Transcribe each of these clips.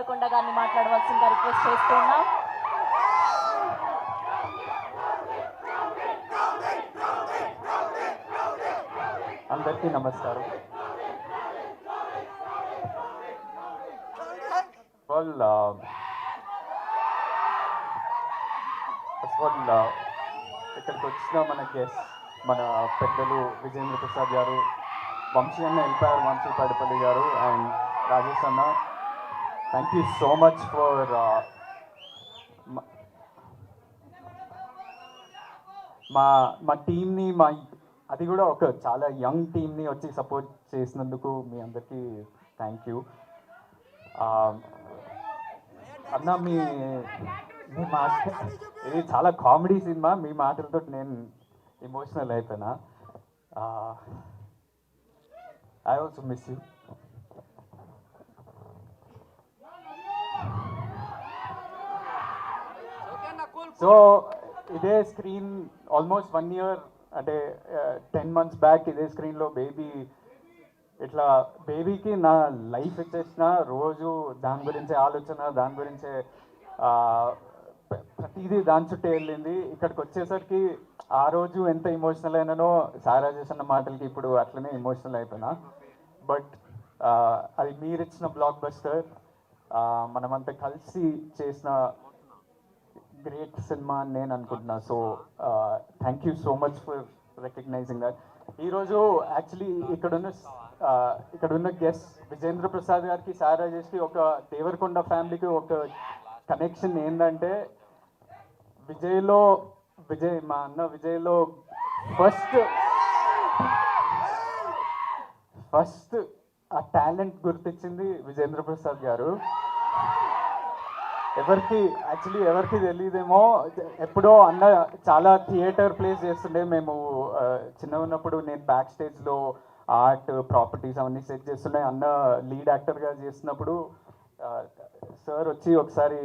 దేవరకొండ గారిని మాట్లాడవలసిందిగా రిక్వెస్ట్ చేస్తున్నాం. అందరికీ నమస్కారం. ఫస్ట్ ఆఫ్ ఆల్ ఇక్కడికి వచ్చిన మన గెస్ట్ మన పెద్దలు విజేంద్ర ప్రసాద్ గారు, వంశీ అన్న వెళ్ళిపోయారు, వంశీ పడిపల్లి గారు అండ్ రాజేష్ అన్న, thank you so much for మా టీమ్ని అది కూడా ఒక చాలా యంగ్ టీమ్ని వచ్చి సపోర్ట్ చేసినందుకు మీ అందరికీ థ్యాంక్ యూ. అన్న మీ మాట ఇది చాలా కామెడీ సినిమా, మీ మాటలతో నేను ఎమోషనల్ అయిపోయినా. I also miss you. So ఇదే స్క్రీన్ ఆల్మోస్ట్ 1 year అంటే 10 months బ్యాక్ ఇదే స్క్రీన్లో ఇట్లా బేబీకి నా లైఫ్ ఇచ్చేసిన రోజు దాని గురించే ఆలోచన, దాని గురించే ప్రతిదీ దాని చుట్టూ వెళ్ళింది. ఇక్కడికి వచ్చేసరికి ఆ రోజు ఎంత ఎమోషనల్ అయినానో సారా చేసిన మాటలకి ఇప్పుడు అట్లనే ఎమోషనల్ అయిపోయినా. బట్ అది మీరు ఇచ్చిన బ్లాక్ బస్టర్, మనమంతా కలిసి చేసిన గ్రేట్ సినిమా అని నేను అనుకుంటున్నా. So thank you so much for recognizing that. ఈరోజు యాక్చువల్లీ ఇక్కడున్న గెస్ట్ విజేంద్ర ప్రసాద్ గారికి, సార్ రాజేష్కి, ఒక దేవరకొండ ఫ్యామిలీకి ఒక కనెక్షన్ ఏంటంటే మా అన్న విజయ్లో ఫస్ట్ ఆ టాలెంట్ గుర్తించింది విజేంద్ర ప్రసాద్ గారు. ఎవరికి తెలియదేమో, ఎప్పుడో అన్న చాలా థియేటర్ ప్లేస్ చేస్తుండే. మేము చిన్నగా ఉన్నప్పుడు నేను బ్యాక్ స్టేజ్లో ఆర్ట్ ప్రాపర్టీస్ అవన్నీ సెట్ చేస్తుండే. అన్న లీడ్ యాక్టర్గా చేస్తున్నప్పుడు సార్ వచ్చి ఒకసారి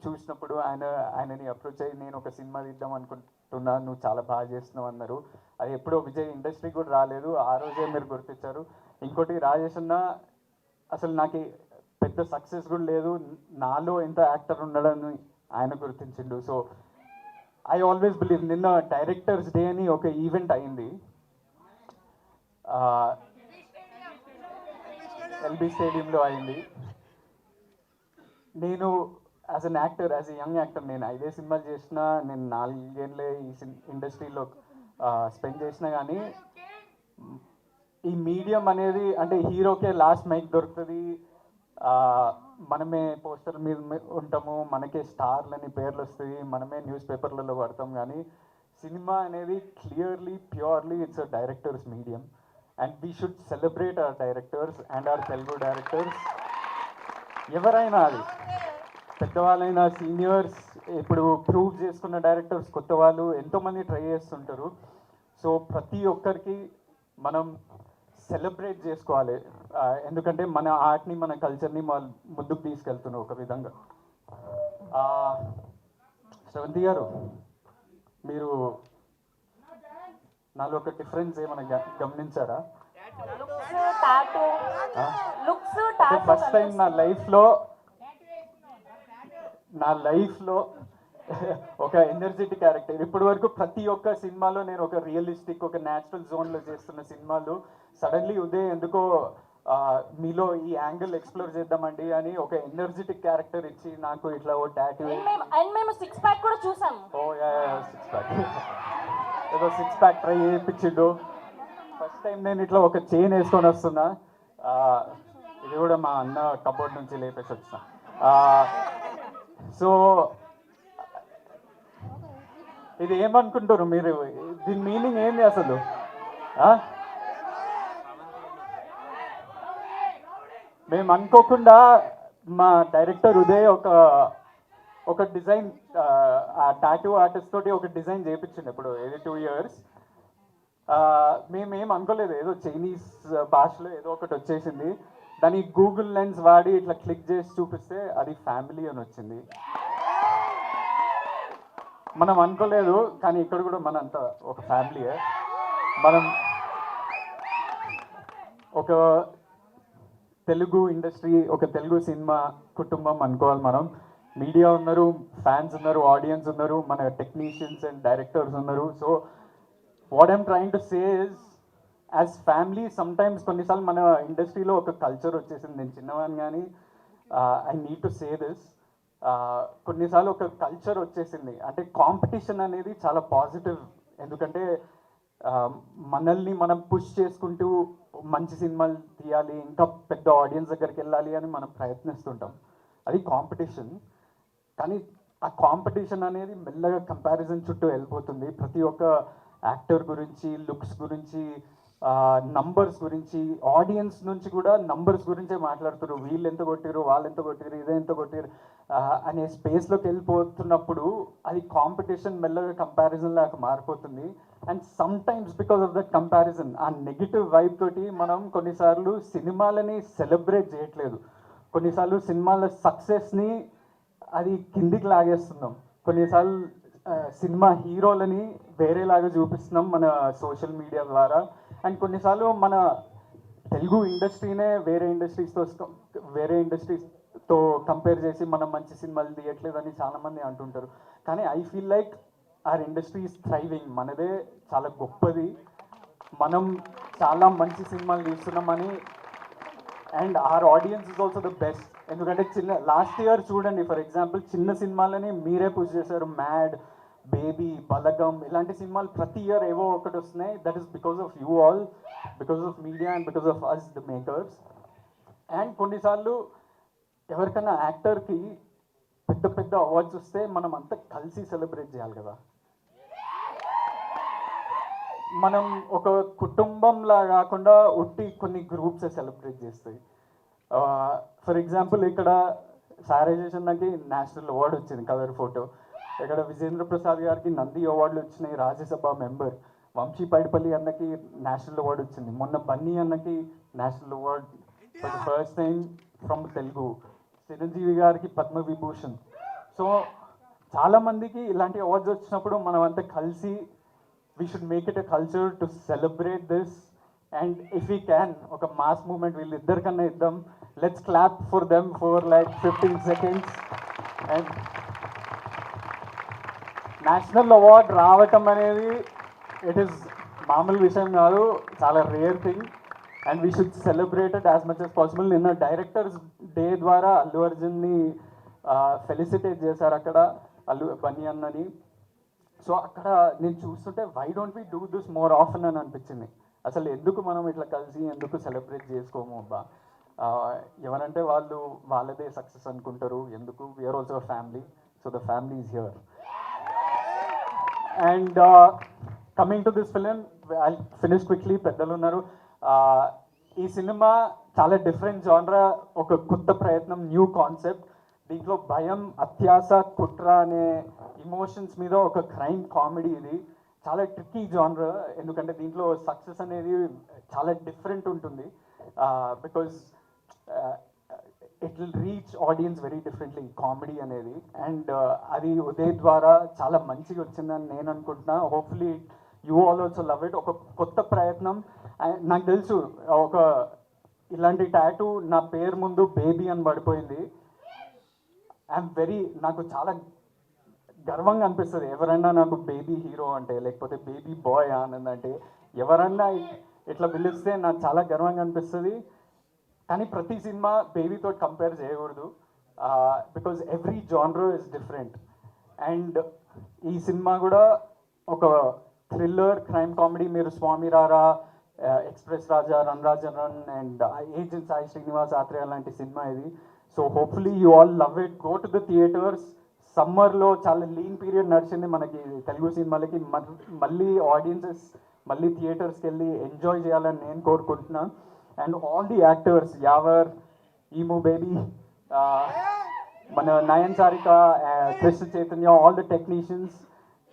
చూసినప్పుడు ఆయనని అప్రోచ్ అయ్యి, నేను ఒక సినిమా తీద్దాం అనుకుంటున్నా, నువ్వు చాలా బాగా చేస్తున్నావు అన్నారు. అది ఎప్పుడో విజయ్ ఇండస్ట్రీ కూడా రాలేదు, ఆ రోజే మీరు గుర్తించారు. ఇంకోటి రాజేష్ అన్న అసలు నాకు పెద్ద సక్సెస్ కూడా లేదు, నాలో ఎంత యాక్టర్ ఉండడని ఆయన గుర్తించిండు. So I always believe. నిన్న డైరెక్టర్స్ డే అని ఒక ఈవెంట్ అయింది ఎల్బీ స్టేడియంలో అయింది. నేను as an actor, as a young actor, నేను 5 సినిమాలు చేసిన, నేను 4 ఏళ్ళే ఈ ఇండస్ట్రీలో స్పెండ్ చేసినా, కానీ ఈ మీడియం అనేది అంటే హీరోకే లాస్ట్ మైక్ దొరుకుతుంది, మనమే పోస్టర్ మీద ఉంటాము, మనకే స్టార్లని పేర్లు వస్తాయి, మనమే న్యూస్ పేపర్లలో పడతాం. కానీ సినిమా అనేది clearly purely it's a directors medium and we should celebrate our directors and hour Telugu directors. ఎవరైనా, అది పెద్దవాళ్ళైనా, సీనియర్స్, ఇప్పుడు ప్రూవ్ చేసుకున్న డైరెక్టర్స్, కొత్త వాళ్ళు ఎంతోమంది ట్రై చేస్తుంటారు. సో ప్రతి ఒక్కరికి మనం సెలబ్రేట్ చేసుకోవాలి, ఎందుకంటే మన ఆర్ట్ని, మన కల్చర్ని ముందుకు తీసుకెళ్తున్నాం ఒక విధంగా. శ్రవంతి గారు, మీరు నాలో ఒక డిఫరెన్స్ ఏమైనా గమనించారా? ఫస్ట్ టైం నా లైఫ్లో ఒక ఎనర్జెటిక్ క్యారెక్టర్. ఇప్పటి వరకు ప్రతి ఒక్క సినిమాలో నేను ఒక రియలిస్టిక్, ఒక న్యాచురల్ జోన్లో చేస్తున్న సినిమాలు సడన్లీ ఉదయం ఎందుకో మీలో ఈ యాంగిల్ ఎక్స్ప్లోర్ చేద్దామండి అని ఒక ఎనర్జెటిక్ క్యారెక్టర్ ఇచ్చి నాకు ఇట్లా ఓ టాటూ, మేము 6 ప్యాక్ కూడా చూసాం. ఓ 6 ప్యాక్ ఏదో 6 ప్యాక్ ట్రై చేయించిండు. ఫస్ట్ టైం నేను ఇట్లా ఒక చైన్ వేసుకొని వస్తున్నా, ఇది కూడా మా అన్న కబోర్డ్ నుంచి లేపేసి వచ్చిన. సో ఇది ఏమనుకుంటారు మీరు? దీని మీనింగ్ ఏంది అసలు? మేము అనుకోకుండా మా డైరెక్టర్ ఉదయ్ ఒక డిజైన్, ఆ టాటూ ఆర్టిస్ట్ తోటి ఒక డిజైన్ చేయించింది ఇప్పుడు, ఏది 2 years. మేమేం అనుకోలేదు, ఏదో చైనీస్ భాషలో ఏదో ఒకటి వచ్చేసింది. దాన్ని గూగుల్ లెన్స్ వాడి ఇట్లా క్లిక్ చేసి చూపిస్తే అది ఫ్యామిలీ అని వచ్చింది. మనం అనుకోలేదు, కానీ ఇక్కడ కూడా మనంతా ఒక ఫ్యామిలీయే. మనం ఒక తెలుగు ఇండస్ట్రీ, ఒక తెలుగు సినిమా కుటుంబం అనుకోవాలి మనం. మీడియా ఉన్నారు, ఫ్యాన్స్ ఉన్నారు, ఆడియన్స్ ఉన్నారు, మన టెక్నీషియన్స్ అండ్ డైరెక్టర్స్ ఉన్నారు. So what I'm trying to say is, as family sometimes కొన్నిసార్లు మన ఇండస్ట్రీలో ఒక కల్చర్ వచ్చేసింది. నేను చిన్నవాడిని కానీ I need to say this, కొన్నిసార్లు ఒక కల్చర్ వచ్చేసింది. అంటే కాంపిటీషన్ అనేది చాలా పాజిటివ్. ఎందుకంటే మనల్ని మనం పుష్ చేసుకుంటూ మంచి సినిమాలు తీయాలి, ఇంకా పెద్ద ఆడియన్స్ దగ్గరికి వెళ్ళాలి అని మనం ప్రయత్నిస్తుంటాం. అది కాంపిటీషన్. కానీ ఆ కాంపిటీషన్ అనేది మెల్లగా కంపారిజన్ చుట్టూ వెళ్ళిపోతుంది. ప్రతి ఒక్క యాక్టర్ గురించి, లుక్స్ గురించి, నంబర్స్ గురించి, ఆడియన్స్ నుంచి కూడా నంబర్స్ గురించే మాట్లాడుతారు. వీళ్ళు ఎంత కొట్టారు, వాళ్ళు ఎంత కొట్టారు, ఇదే ఎంత కొట్టారు అనే స్పేస్లోకి వెళ్ళిపోతున్నప్పుడు అది కాంపిటీషన్ మెల్లగా కంపారిజన్ లాగా మారిపోతుంది. And some times because of that comparison, ఆ నెగిటివ్ వైబ్ తోటి మనం కొన్నిసార్లు సినిమాలని సెలబ్రేట్ చేయట్లేదు. కొన్నిసార్లు సినిమాల సక్సెస్ని అది కిందికి లాగేస్తున్నాం. కొన్నిసార్లు సినిమా హీరోలని వేరేలాగా చూపిస్తున్నాం మన సోషల్ మీడియా ద్వారా. అండ్ కొన్నిసార్లు మన తెలుగు ఇండస్ట్రీనే వేరే ఇండస్ట్రీస్తో కంపేర్ చేసి మనం మంచి సినిమాలు తీయట్లేదని చాలామంది అంటుంటారు. కానీ I feel like our industry is thriving. మనదే చాలా గొప్పది, మనం చాలా మంచి సినిమాలు తీస్తున్నామని. And our audience is also the best. ఎందుకంటే లాస్ట్ ఇయర్ చూడండి, ఫర్ ఎగ్జాంపుల్ చిన్న సినిమాలని మీరే పుష్ చేశారు. మ్యాడ్, బేబీ, బలగం ఇలాంటి సినిమాలు ప్రతి ఇయర్ ఏవో ఒకటి వస్తున్నాయి. That is because of you all, because of media and because of us the makers. And కొన్నిసార్లు ఎవరికైనా యాక్టర్కి పెద్ద పెద్ద అవార్డ్స్ వస్తే మనం అంతా కలిసి సెలబ్రేట్ చేయాలి కదా. మనం ఒక కుటుంబంలా కాకుండా ఉట్టి కొన్ని గ్రూప్స్ సెలబ్రేట్ చేస్తాయి. ఫర్ ఎగ్జాంపుల్ ఇక్కడ సారైజేషన్కి నేషనల్ అవార్డు వచ్చింది కలర్ ఫోటో. ఇక్కడ విజేంద్ర ప్రసాద్ గారికి నంది అవార్డులు వచ్చినాయి, రాజ్యసభ మెంబర్. వంశీ పైడిపల్లి అన్నకి నేషనల్ అవార్డు వచ్చింది. మొన్న బన్నీ అన్నకి national award for the first time from Telugu. Chiranjeevi గారికి పద్మవిభూషణ్. సో చాలామందికి ఇలాంటి అవార్డ్స్ వచ్చినప్పుడు మనం అంతా కలిసి we should make it a culture to celebrate this. And if we can, ఒక mass movement వీళ్ళిద్దరికన్నా ఇద్దాం. Let's clap for them for like 15 seconds. And national award రావటం అనేది ఇట్ ఈస్ మామూలు విషయం కాదు, చాలా rare thing. And we should celebrate it as much as possible. నిన్న directors day ద్వారా అల్లు అర్జున్ని ఫెలిసిటేట్ చేశారు అక్కడ బన్నీ అన్నని. సో అక్కడ నేను చూస్తుంటే why don't we do this more often అని అనిపించింది. అసలు ఎందుకు మనం ఇట్లా కలిసి ఎందుకు సెలబ్రేట్ చేసుకోము అబ్బా. ఎవరంటే వాళ్ళదే సక్సెస్ అనుకుంటారు. ఎందుకు, we are also family. So the family is here. And coming to this film, I finish quickly, పెద్దలు ఉన్నారు. ఈ సినిమా చాలా డిఫరెంట్ జానరా, ఒక కొత్త ప్రయత్నం, న్యూ కాన్సెప్ట్. దీంట్లో భయం, అత్యాస, కుట్ర అనే ఇమోషన్స్ మీద ఒక క్రైమ్ కామెడీ. ఇది చాలా ట్రిక్కీ జానర్, ఎందుకంటే దీంట్లో సక్సెస్ అనేది చాలా డిఫరెంట్ ఉంటుంది. Because it will reach audience very differently, comedy అనేది. అండ్ అది ఉదయ్ ద్వారా చాలా మంచిగా వచ్చిందని నేను అనుకుంటున్నా. Hopefully you all also love it. ఒక కొత్త ప్రయత్నం. నాకు తెలుసు ఒక ఇలాంటి టాటూ నా పేరు ముందు బేబీ అని పడిపోయింది. నాకు చాలా గర్వంగా అనిపిస్తుంది ఎవరన్నా నాకు బేబీ హీరో అంటే, లేకపోతే బేబీ బాయ్ ఆనంద్ అంటే, ఎవరన్నా ఇట్లా పిలిస్తే నాకు చాలా గర్వంగా అనిపిస్తుంది. కానీ ప్రతి సినిమా బేబీతో కంపేర్ చేయకూడదు, because every genre is different. And ఈ సినిమా కూడా ఒక థ్రిల్లర్ క్రైమ్ కామెడీ. మీరు Swamy Ra Ra, express Raja, run Raja run and agent Sai Srinivas Athreya లాంటి సినిమా ఇది. So hopefully you all love it. Go to the theatres. సమ్మర్లో చాలా లీన్ పీరియడ్ నడిచింది మనకి తెలుగు సినిమాలకి. మళ్ళీ ఆడియన్సెస్ మళ్ళీ థియేటర్స్కి వెళ్ళి ఎంజాయ్ చేయాలని నేను కోరుకుంటున్నాను. అండ్ ఆల్ ది యాక్టర్స్, యావర్, ఈమూ బేబీ, మన Nayan Sarika, Krishna Chaitanya, all the technicians,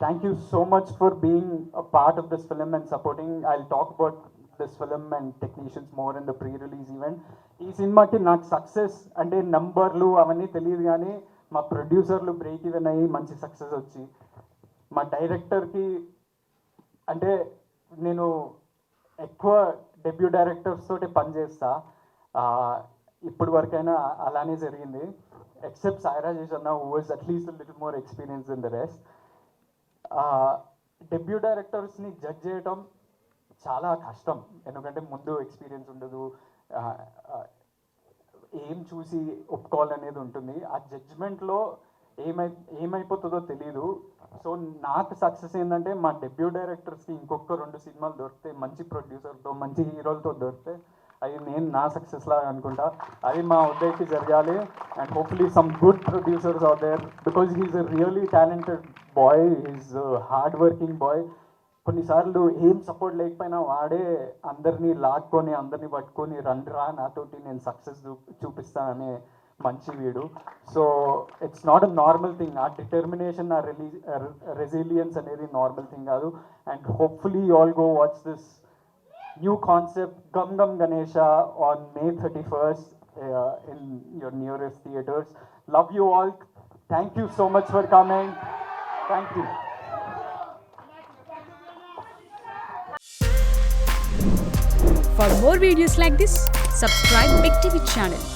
thank you so much for being a part of this film and supporting. I will talk about this film and technicians more in the pre release event. ఈ సినిమాకి నాకు success అంటే నంబర్లు అవన్నీ తెలియదు, కానీ మా ప్రొడ్యూసర్లు బ్రేక్ ఈవెన్ అయ్యి మంచి సక్సెస్ వచ్చి, మా డైరెక్టర్కి అంటే నేను ఎక్కువ డెబ్యూ డైరెక్టర్స్ తోటి పనిచేస్తా. ఇప్పటి వరకైనా అలానే జరిగింది, ఎక్సెప్ట్ సాయి రాజేష్ అన్న who was at least little more experience in the rest. Debut డైరెక్టర్స్ని జడ్జ్ చేయటం చాలా కష్టం, ఎందుకంటే ముందు ఎక్స్పీరియన్స్ ఉండదు, ఏం చూసి ఒప్పుకోవాలనేది ఉంటుంది. ఆ జడ్జ్మెంట్లో ఏమైపోతుందో తెలీదు. సో నాకు సక్సెస్ ఏంటంటే మా డెబ్యూ డైరెక్టర్స్కి ఇంకొక 2 సినిమాలు దొరికితే, మంచి ప్రొడ్యూసర్తో మంచి హీరోలతో దొరికితే, అది నేను నా సక్సెస్ లాగా అనుకుంటా. అది మా ఉద్దేశం జరగాలి. And hopefully some good producers are there, because he's a really talented boy, he's hard working boy. కొన్నిసార్లు ఏం సపోర్ట్ లేకపోయినా వాడే అందరినీ లాక్కొని అందరినీ పట్టుకొని రండిరా నాతోటి నేను సక్సెస్ చూపిస్తాననే మంచి వీడు. So it's not a normal thing. ఆ డిటర్మినేషన్, ఆ రెసిలియన్స్ అనేది నార్మల్ థింగ్ కాదు. And hopefully you all go watch this new concept Gam Gam Ganesha on May 31st in your nearest theaters. Love you all. Thank you so much for coming. Thank you. For more videos like this, subscribe Big TV channel.